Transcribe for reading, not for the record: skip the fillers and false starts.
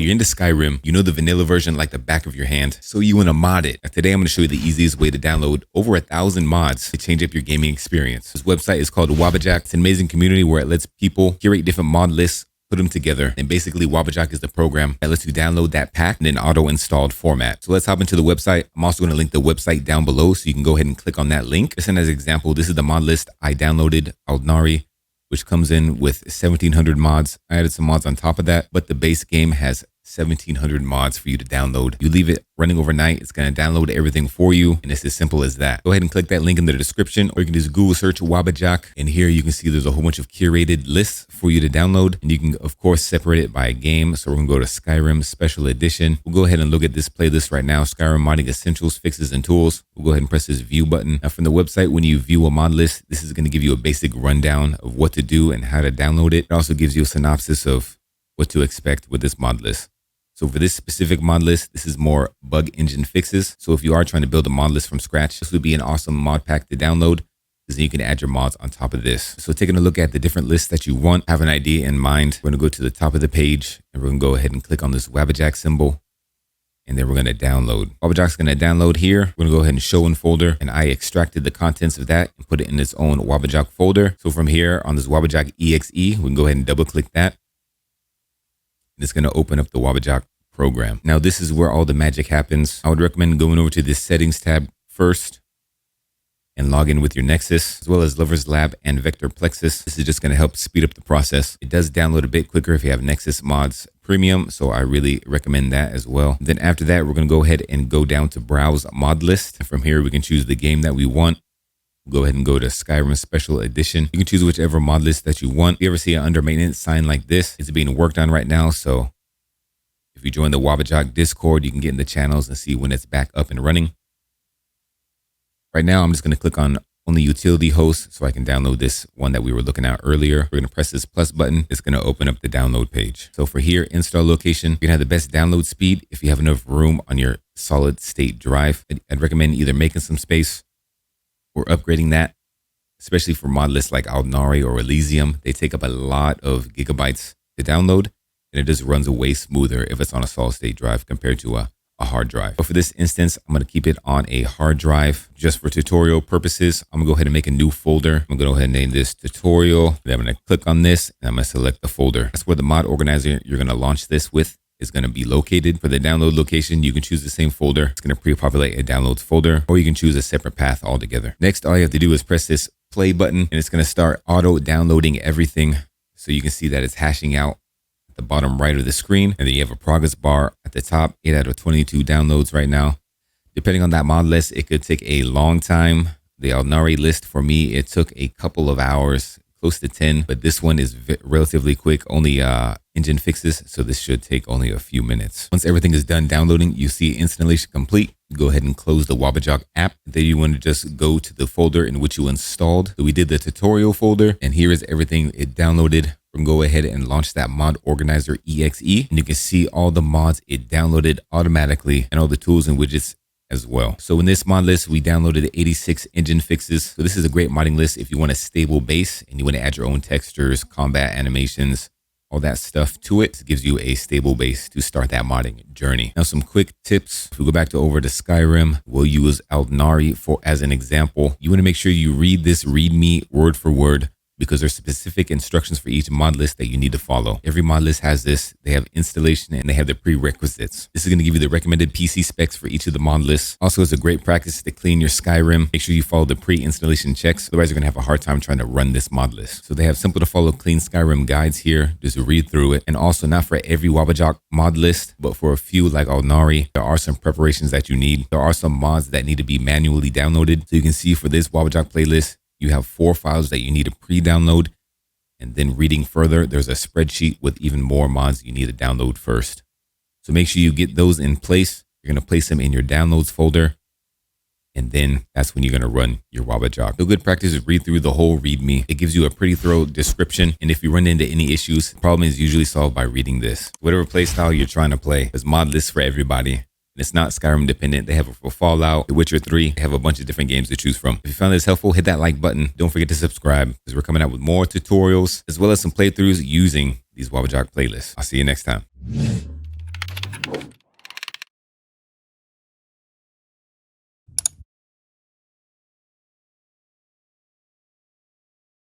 you're into Skyrim, you know the vanilla version like the back of your hand, so you want to mod it. Now, today I'm going to show you the easiest way to download over 1,000 mods to change up your gaming experience. This website is called Wabbajack. It's an amazing community where it lets people curate different mod lists, put them together, and basically Wabbajack is the program that lets you download that pack in an auto-installed format. So let's hop into the website. I'm also going to link the website down below so you can go ahead and click on that link. Just as an example, this is the mod list I downloaded, ALDRNARI, which comes in with 1,700 mods. I added some mods on top of that, but the base game has 1,700 mods for you to download. You leave it running overnight, it's going to download everything for you, and it's as simple as that. Go ahead and click that link in the description, or you can just Google search Wabbajack, and here you can see there's a whole bunch of curated lists for you to download, and you can of course separate it by game. So we're going to go to Skyrim Special Edition. We'll go ahead and look at this playlist right now, Skyrim Modding Essentials, Fixes, and Tools. We'll go ahead and press this view button. Now from the website, when you view a mod list, this is going to give you a basic rundown of what to do and how to download it. It also gives you a synopsis of what to expect with this mod list. So for this specific mod list, this is more bug engine fixes. So if you are trying to build a mod list from scratch, this would be an awesome mod pack to download, because then you can add your mods on top of this. So taking a look at the different lists that you want, have an idea in mind. We're going to go to the top of the page, and we're going to go ahead and click on this Wabbajack symbol. And then we're going to download. Wabbajack's going to download here. We're going to go ahead and show in folder. And I extracted the contents of that and put it in its own Wabbajack folder. So from here on this Wabbajack EXE, we can go ahead and double click that. It's going to open up the Wabbajack program. Now this is where all the magic happens. I would recommend going over to this settings tab first and log in with your Nexus, as well as Lover's Lab and Vector Plexus. This is just going to help speed up the process. It does download a bit quicker if you have Nexus Mods Premium, so I really recommend that as well. Then after that, we're going to go ahead and go down to Browse Mod List. And from here, we can choose the game that we want. We'll go ahead and go to Skyrim Special Edition. You can choose whichever mod list that you want. If you ever see an under maintenance sign like this, it's being worked on right now. So if you join the Wabbajack Discord, you can get in the channels and see when it's back up and running. Right now, I'm just going to click on the utility host so I can download this one that we were looking at earlier. We're going to press this plus button. It's going to open up the download page. So for here, install location, you're going to have the best download speed if you have enough room on your solid state drive. I'd recommend either making some space or upgrading that, especially for mod lists like ALDRNARI or Elysium. They take up a lot of gigabytes to download, and it just runs way smoother if it's on a solid state drive compared to a hard drive. But for this instance, I'm going to keep it on a hard drive just for tutorial purposes. I'm going to go ahead and make a new folder. I'm going to go ahead and name this tutorial. Then I'm going to click on this and I'm going to select the folder. That's where the mod organizer you're going to launch this with is going to be located. For the download location, you can choose the same folder. It's going to pre-populate a downloads folder, or you can choose a separate path altogether. Next, all you have to do is press this play button, and it's going to start auto downloading everything. So you can see that it's hashing out at the bottom right of the screen, and then you have a progress bar at the top. 8 out of 22 downloads right now. Depending on that mod list, it could take a long time. The ALDRNARI list for me, it took a couple of hours, close to 10, but this one is relatively quick, only engine fixes, so this should take only a few minutes. Once everything is done downloading, you see installation complete. Go ahead and close the Wabbajack app. Then you want to just go to the folder in which you installed. So we did the tutorial folder, and here is everything it downloaded. We can go ahead and launch that mod organizer EXE, and you can see all the mods it downloaded automatically and all the tools and widgets as well. So in this mod list, we downloaded 86 engine fixes. So this is a great modding list if you want a stable base and you want to add your own textures, combat animations, all that stuff to it. It gives you a stable base to start that modding journey. Now, some quick tips. If we go back over to Skyrim, we'll use ALDRNARI as an example. You want to make sure you read this README word for word, because there's specific instructions for each mod list that you need to follow. Every mod list has this. They have installation and they have the prerequisites. This is going to give you the recommended PC specs for each of the mod lists. Also, it's a great practice to clean your Skyrim. Make sure you follow the pre-installation checks. Otherwise, you're going to have a hard time trying to run this mod list. So they have simple to follow clean Skyrim guides here. Just read through it. And also, not for every Wabbajack mod list, but for a few like ALDRNARI, there are some preparations that you need. There are some mods that need to be manually downloaded. So you can see for this Wabbajack playlist, you have 4 files that you need to pre-download, and then reading further, there's a spreadsheet with even more mods you need to download first. So make sure you get those in place. You're going to place them in your downloads folder, and then that's when you're going to run your Wabbajack. So good practice is read through the whole README. It gives you a pretty thorough description, and if you run into any issues, the problem is usually solved by reading this. Whatever playstyle you're trying to play, there's mod lists for everybody. It's not Skyrim dependent. They have it for Fallout, The Witcher 3. They have a bunch of different games to choose from. If you found this helpful, hit that like button. Don't forget to subscribe, because we're coming out with more tutorials as well as some playthroughs using these Wabbajack playlists. I'll see you next time.